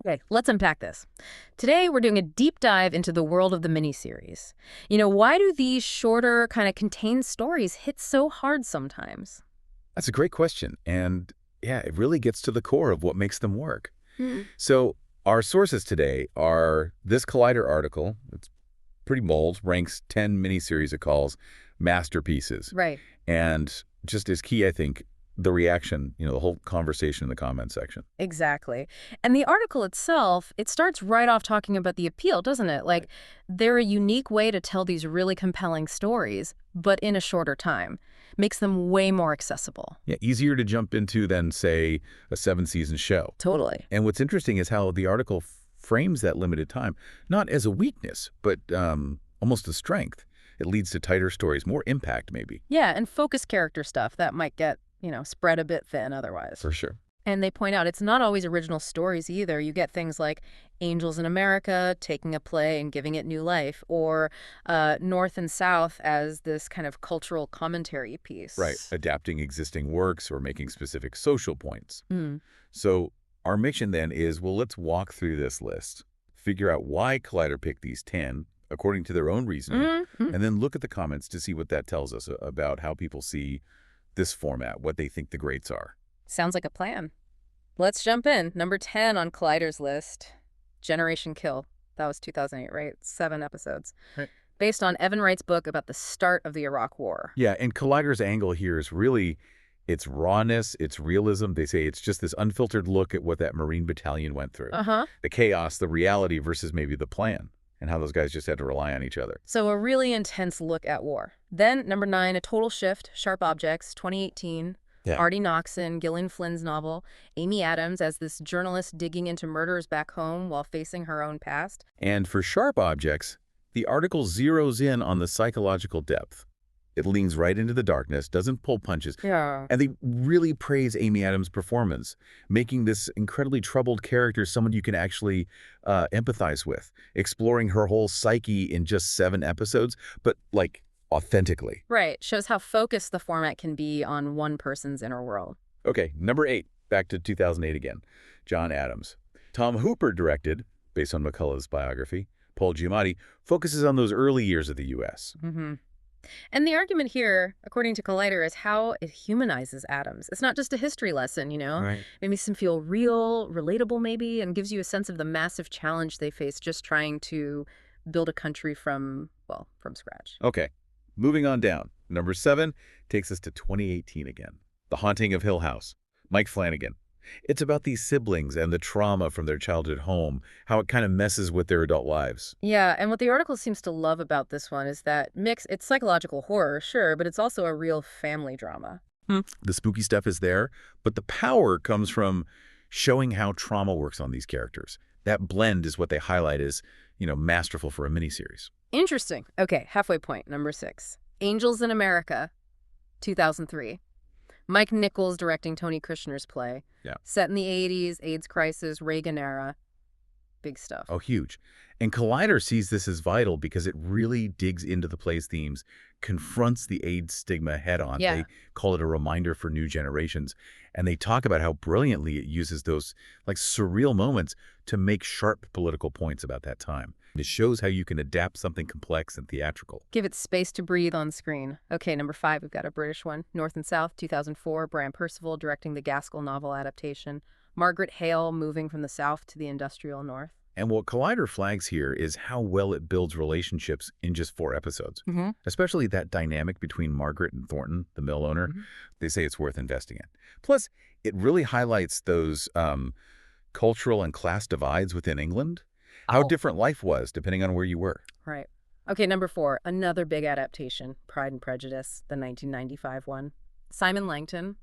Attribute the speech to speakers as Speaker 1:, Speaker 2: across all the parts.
Speaker 1: Okay, let's unpack this. Today, we're doing a deep dive into the world of the miniseries. Why do these shorter, kind of contained stories hit so hard sometimes?
Speaker 2: That's a great question. And yeah, it really gets to the core of what makes them work.
Speaker 1: Hmm.
Speaker 2: So our sources today are this Collider article. It's pretty bold, ranks 10 miniseries it calls masterpieces.
Speaker 1: Right.
Speaker 2: And just as key, I think, the reaction, the whole conversation in the comment section.
Speaker 1: Exactly. And the article itself, it starts right off talking about the appeal, doesn't it? Like, they're a unique way to tell these really compelling stories, but in a shorter time. Makes them way more accessible.
Speaker 2: Yeah, easier to jump into than, say, a 7-season show.
Speaker 1: Totally.
Speaker 2: And what's interesting is how the article frames that limited time, not as a weakness, but almost a strength. It leads to tighter stories, more impact maybe.
Speaker 1: Yeah, and focus character stuff that might get, spread a bit thin otherwise.
Speaker 2: For sure.
Speaker 1: And they point out it's not always original stories either. You get things like Angels in America taking a play and giving it new life, or North and South as this kind of cultural commentary piece.
Speaker 2: Right, adapting existing works or making specific social points.
Speaker 1: Mm.
Speaker 2: So our mission then is, well, let's walk through this list, figure out why Collider picked these 10 according to their own reasoning,
Speaker 1: Mm-hmm.
Speaker 2: and then look at the comments to see what that tells us about how people see this format, what they think the greats are.
Speaker 1: Sounds like a plan. Let's jump in. Number 10 on Collider's list, Generation Kill. That was 2008, right? 7 episodes.
Speaker 2: Right.
Speaker 1: Based on Evan Wright's book about the start of the Iraq War.
Speaker 2: Yeah, and Collider's angle here is really its rawness, its realism. They say it's just this unfiltered look at what that Marine battalion went through.
Speaker 1: Uh-huh.
Speaker 2: The chaos, the reality versus maybe the plan, and how those guys just had to rely on each other.
Speaker 1: So a really intense look at war. Then, number 9, A Total Shift, Sharp Objects, 2018.
Speaker 2: Yeah.
Speaker 1: Artie Knoxon, Gillian Flynn's novel. Amy Adams as this journalist digging into murders back home while facing her own past.
Speaker 2: And for Sharp Objects, the article zeroes in on the psychological depth. It leans right into the darkness, doesn't pull punches.
Speaker 1: Yeah.
Speaker 2: And they really praise Amy Adams' performance, making this incredibly troubled character someone you can actually empathize with, exploring her whole psyche in just 7 episodes, but like authentically.
Speaker 1: Right. Shows how focused the format can be on one person's inner world.
Speaker 2: Okay, number 8, back to 2008 again, John Adams. Tom Hooper directed, based on McCullough's biography. Paul Giamatti focuses on those early years of the U.S.
Speaker 1: Mm-hmm. And the argument here, according to Collider, is how it humanizes Adams. It's not just a history lesson,
Speaker 2: Right.
Speaker 1: It makes him feel real, relatable maybe, and gives you a sense of the massive challenge they face just trying to build a country from scratch.
Speaker 2: Okay, moving on down. Number 7 takes us to 2018 again. The Haunting of Hill House. Mike Flanagan. It's about these siblings and the trauma from their childhood home, how it kind of messes with their adult lives.
Speaker 1: Yeah, and what the article seems to love about this one is that it's psychological horror, sure, but it's also a real family drama.
Speaker 2: The spooky stuff is there, but the power comes from showing how trauma works on these characters. That blend is what they highlight as, masterful for a miniseries.
Speaker 1: Interesting. Okay, halfway point, number 6. Angels in America, 2003. Mike Nichols directing Tony Kushner's play.
Speaker 2: Yeah.
Speaker 1: Set in the 80s, AIDS crisis, Reagan era. Big stuff.
Speaker 2: Oh, huge. And Collider sees this as vital because it really digs into the play's themes, confronts the AIDS stigma head on.
Speaker 1: Yeah.
Speaker 2: They call it a reminder for new generations. And they talk about how brilliantly it uses those surreal moments to make sharp political points about that time. It shows how you can adapt something complex and theatrical.
Speaker 1: Give it space to breathe on screen. Okay, number 5, we've got a British one. North and South, 2004. Brian Percival directing the Gaskell novel adaptation. Margaret Hale moving from the South to the industrial North.
Speaker 2: And what Collider flags here is how well it builds relationships in just 4 episodes.
Speaker 1: Mm-hmm.
Speaker 2: Especially that dynamic between Margaret and Thornton, the mill owner.
Speaker 1: Mm-hmm.
Speaker 2: They say it's worth investing in. Plus, it really highlights those cultural and class divides within England. How different life was depending on where you were.
Speaker 1: Right. Okay, number 4, another big adaptation, Pride and Prejudice, the 1995 one. Simon Langton,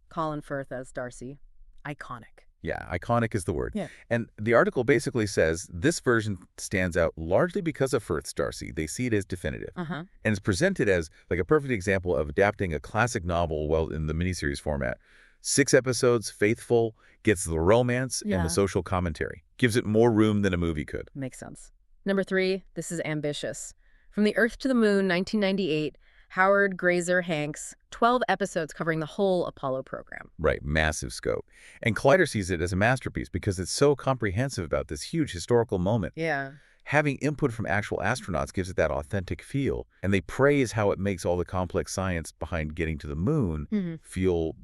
Speaker 1: Colin Firth as Darcy. Iconic.
Speaker 2: Yeah, iconic is the word.
Speaker 1: Yeah.
Speaker 2: And the article basically says this version stands out largely because of Firth's Darcy. They see it as definitive.
Speaker 1: Uh-huh.
Speaker 2: And it's presented as a perfect example of adapting a classic novel well in the miniseries format. 6 episodes, faithful, gets the romance and the social commentary. Gives it more room than a movie could.
Speaker 1: Makes sense. Number 3, this is ambitious. From the Earth to the Moon, 1998, Howard, Grazer, Hanks, 12 episodes covering the whole Apollo program.
Speaker 2: Right, massive scope. And Collider sees it as a masterpiece because it's so comprehensive about this huge historical moment.
Speaker 1: Yeah.
Speaker 2: Having input from actual astronauts gives it that authentic feel, and they praise how it makes all the complex science behind getting to the moon feel,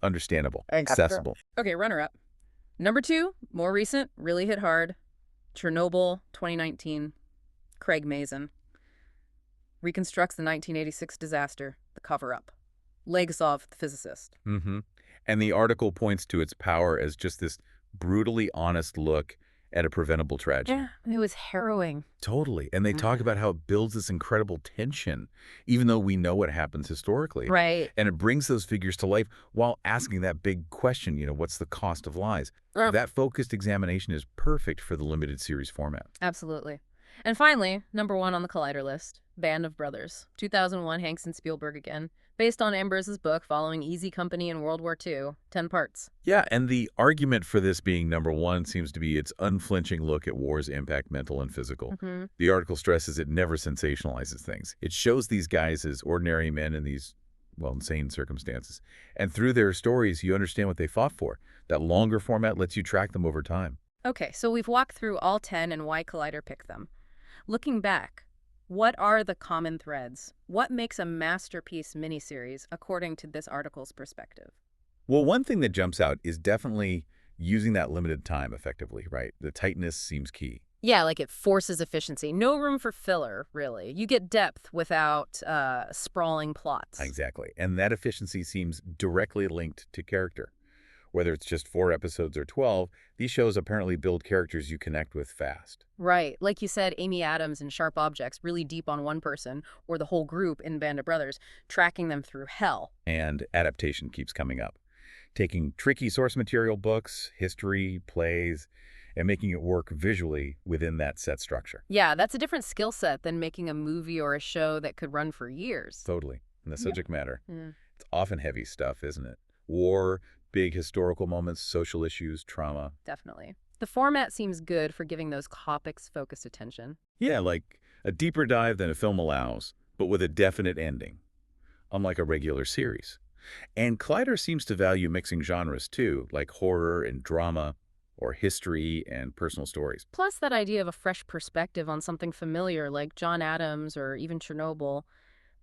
Speaker 2: understandable, accessible.
Speaker 1: Okay, runner-up. Number 2, more recent, really hit hard. Chernobyl, 2019. Craig Mazin. Reconstructs the 1986 disaster, the cover-up. Legasov, the physicist.
Speaker 2: And the article points to its power as just this brutally honest look at a preventable tragedy.
Speaker 1: Yeah, it was harrowing.
Speaker 2: Totally. And they talk about how it builds this incredible tension, even though we know what happens historically.
Speaker 1: Right.
Speaker 2: And it brings those figures to life while asking that big question, what's the cost of lies? That focused examination is perfect for the limited series format.
Speaker 1: Absolutely. And finally, number 1 on the Collider list, Band of Brothers. 2001, Hanks and Spielberg again. Based on Ambrose's book following Easy Company in World War II, 10 parts.
Speaker 2: Yeah, and the argument for this being number 1 seems to be its unflinching look at war's impact, mental and physical. The article stresses it never sensationalizes things. It shows these guys as ordinary men in these, insane circumstances. And through their stories, you understand what they fought for. That longer format lets you track them over time.
Speaker 1: Okay, so we've walked through all 10 and why Collider picked them. Looking back, what are the common threads? What makes a masterpiece miniseries according to this article's perspective?
Speaker 2: Well, one thing that jumps out is definitely using that limited time effectively, right? The tightness seems key.
Speaker 1: Yeah, like it forces efficiency. No room for filler, really. You get depth without sprawling plots.
Speaker 2: Exactly. And that efficiency seems directly linked to character. Whether it's just 4 episodes or 12, these shows apparently build characters you connect with fast.
Speaker 1: Right. Like you said, Amy Adams in Sharp Objects, really deep on one person, or the whole group in Band of Brothers, tracking them through hell.
Speaker 2: And adaptation keeps coming up. Taking tricky source material books, history, plays, and making it work visually within that set structure.
Speaker 1: Yeah, that's a different skill set than making a movie or a show that could run for years.
Speaker 2: Totally. And the subject matter.
Speaker 1: Yeah.
Speaker 2: It's often heavy stuff, isn't it? War, big historical moments, social issues, trauma.
Speaker 1: Definitely. The format seems good for giving those topics focused attention.
Speaker 2: Yeah, like a deeper dive than a film allows, but with a definite ending, unlike a regular series. And Collider seems to value mixing genres too, like horror and drama, or history and personal stories.
Speaker 1: Plus that idea of a fresh perspective on something familiar like John Adams or even Chernobyl.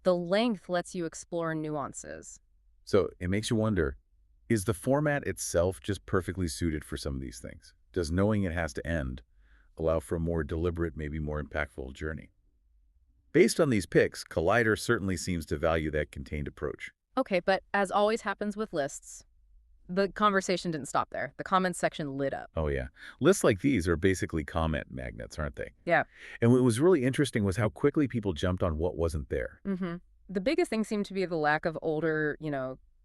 Speaker 1: The length lets you explore nuances.
Speaker 2: So it makes you wonder, is the format itself just perfectly suited for some of these things? Does knowing it has to end allow for a more deliberate, maybe more impactful journey? Based on these picks, Collider certainly seems to value that contained approach.
Speaker 1: Okay, but as always happens with lists, the conversation didn't stop there. The comments section lit up.
Speaker 2: Oh, yeah. Lists like these are basically comment magnets, aren't they?
Speaker 1: Yeah.
Speaker 2: And what was really interesting was how quickly people jumped on what wasn't there.
Speaker 1: The biggest thing seemed to be the lack of older,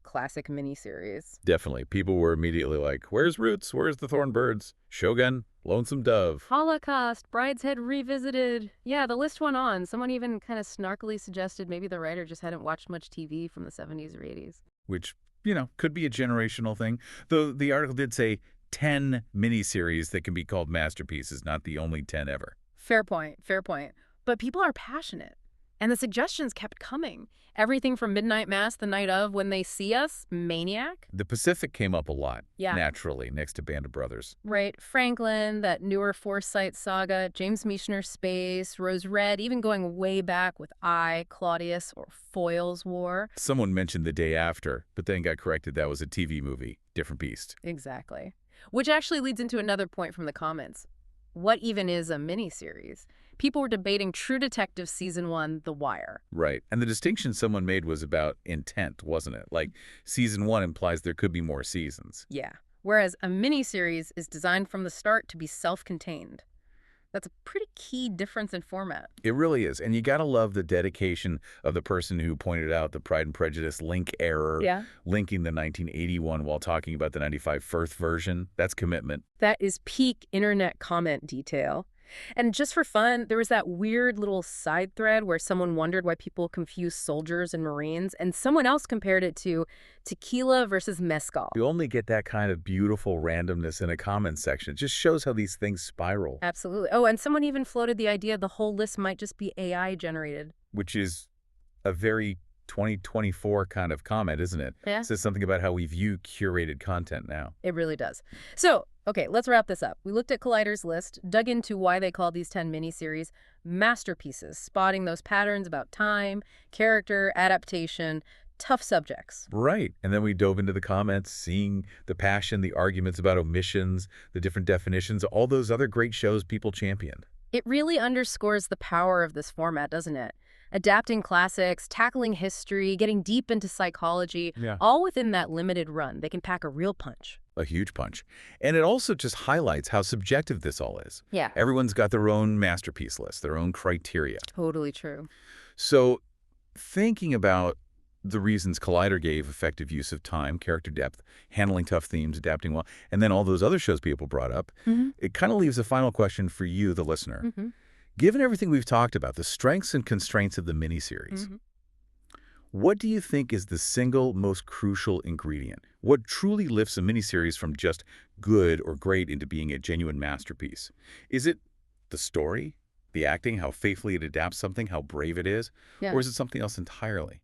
Speaker 1: classic miniseries.
Speaker 2: Definitely. People were immediately like, where's Roots? Where's the Thornbirds? Shogun? Lonesome Dove?
Speaker 1: Holocaust, Brideshead Revisited. Yeah, the list went on. Someone even kind of snarkily suggested maybe the writer just hadn't watched much TV from the 70s or 80s.
Speaker 2: Which, could be a generational thing. Though the article did say 10 miniseries that can be called masterpieces, not the only 10 ever.
Speaker 1: Fair point, fair point. But people are passionate. And the suggestions kept coming. Everything from Midnight Mass the night of When They See Us, Maniac.
Speaker 2: The Pacific came up a lot,
Speaker 1: Yeah.
Speaker 2: naturally, next to Band of Brothers.
Speaker 1: Right. Franklin, that newer Foresight saga, James Michener's Space, Rose Red, even going way back with Claudius, or Foyle's War.
Speaker 2: Someone mentioned The Day After, but then got corrected that was a TV movie. Different beast.
Speaker 1: Exactly. Which actually leads into another point from the comments. What even is a miniseries? People were debating True Detective Season 1, The Wire.
Speaker 2: Right. And the distinction someone made was about intent, wasn't it? Like, Season 1 implies there could be more seasons.
Speaker 1: Yeah. Whereas a miniseries is designed from the start to be self-contained. That's a pretty key difference in format.
Speaker 2: It really is. And you got to love the dedication of the person who pointed out the Pride and Prejudice link error, linking the 1981 while talking about the 95 Firth version. That's commitment.
Speaker 1: That is peak internet comment detail. And just for fun, there was that weird little side thread where someone wondered why people confuse soldiers and Marines, and someone else compared it to tequila versus mezcal.
Speaker 2: You only get that kind of beautiful randomness in a comment section. It just shows how these things spiral.
Speaker 1: Absolutely. Oh, and someone even floated the idea the whole list might just be AI generated.
Speaker 2: Which is a very 2024 kind of comment, isn't it?
Speaker 1: Yeah.
Speaker 2: It says something about how we view curated content now.
Speaker 1: It really does. So, okay, let's wrap this up. We looked at Collider's list, dug into why they call these 10 miniseries masterpieces, spotting those patterns about time, character, adaptation, tough subjects.
Speaker 2: Right. And then we dove into the comments, seeing the passion, the arguments about omissions, the different definitions, all those other great shows people championed.
Speaker 1: It really underscores the power of this format, doesn't it? Adapting classics, tackling history, getting deep into psychology,
Speaker 2: Yeah.
Speaker 1: all within that limited run. They can pack a real punch.
Speaker 2: A huge punch. And it also just highlights how subjective this all is.
Speaker 1: Yeah.
Speaker 2: Everyone's got their own masterpiece list, their own criteria.
Speaker 1: Totally true.
Speaker 2: So thinking about the reasons Collider gave effective use of time, character depth, handling tough themes, adapting well, and then all those other shows people brought up, it kind of leaves a final question for you, the listener. Given everything we've talked about, the strengths and constraints of the miniseries, what do you think is the single most crucial ingredient? What truly lifts a miniseries from just good or great into being a genuine masterpiece? Is it the story, the acting, how faithfully it adapts something, how brave it is?
Speaker 1: Yeah.
Speaker 2: Or is it something else entirely?